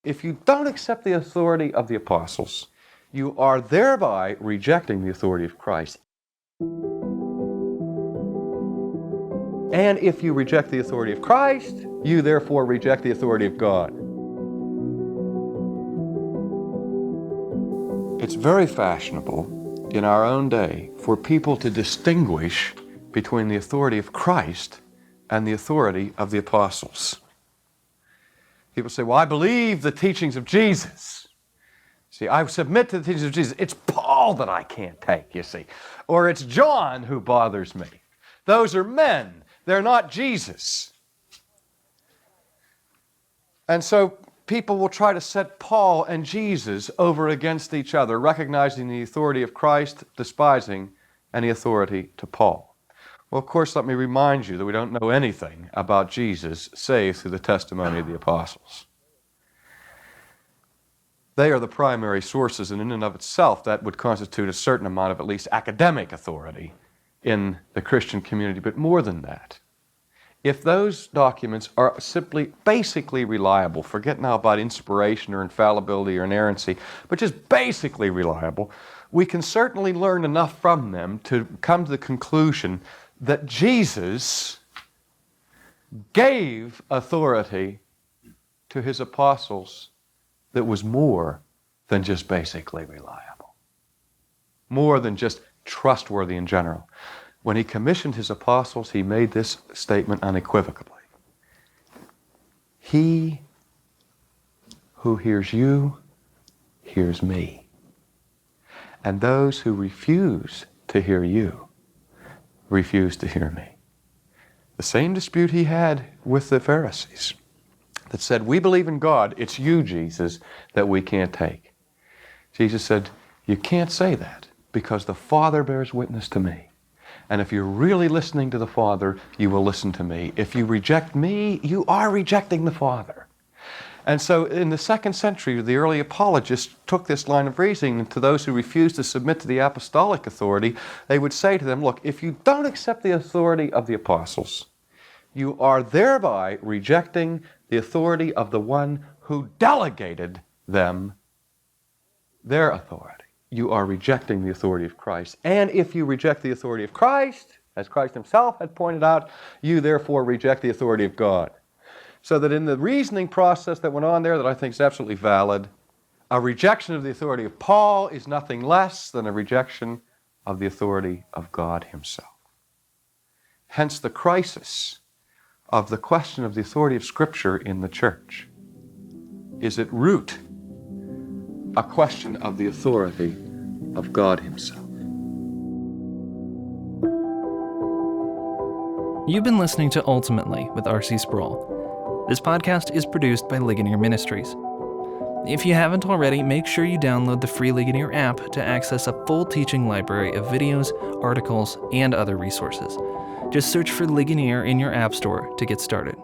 If you don't accept the authority of the apostles, you are thereby rejecting the authority of Christ. And if you reject the authority of Christ, you therefore reject the authority of God. It's very fashionable in our own day for people to distinguish between the authority of Christ and the authority of the apostles. People say, well, I believe the teachings of Jesus. See, I submit to the teachings of Jesus. It's Paul that I can't take, you see. Or it's John who bothers me. Those are men. They're not Jesus. And so people will try to set Paul and Jesus over against each other, recognizing the authority of Christ, despising any authority to Paul. Well, of course, let me remind you that we don't know anything about Jesus save through the testimony of the apostles. They are the primary sources, and in and of itself, that would constitute a certain amount of at least academic authority in the Christian community, but more than that. If those documents are simply basically reliable, forget now about inspiration or infallibility or inerrancy, but just basically reliable, we can certainly learn enough from them to come to the conclusion that Jesus gave authority to his apostles that was more than just basically reliable, more than just trustworthy in general. When he commissioned his apostles, he made this statement unequivocally. He who hears you hears me, and those who refuse to hear you refuse to hear me. The same dispute he had with the Pharisees that said, we believe in God, it's you, Jesus, that we can't take. Jesus said, you can't say that because the Father bears witness to me. And if you're really listening to the Father, you will listen to me. If you reject me, you are rejecting the Father. And so in the 2nd century, the early apologists took this line of reasoning, and to those who refused to submit to the apostolic authority, they would say to them, look, if you don't accept the authority of the apostles, you are thereby rejecting the authority of the one who delegated them their authority. You are rejecting the authority of Christ. And if you reject the authority of Christ, as Christ himself had pointed out, you therefore reject the authority of God. So that in the reasoning process that went on there that I think is absolutely valid, a rejection of the authority of Paul is nothing less than a rejection of the authority of God himself. Hence the crisis of the question of the authority of Scripture in the church is at root a question of the authority of God himself. You've been listening to Ultimately with R.C. Sproul. This podcast is produced by Ligonier Ministries. If you haven't already, make sure you download the free Ligonier app to access a full teaching library of videos, articles, and other resources. Just search for Ligonier in your app store to get started.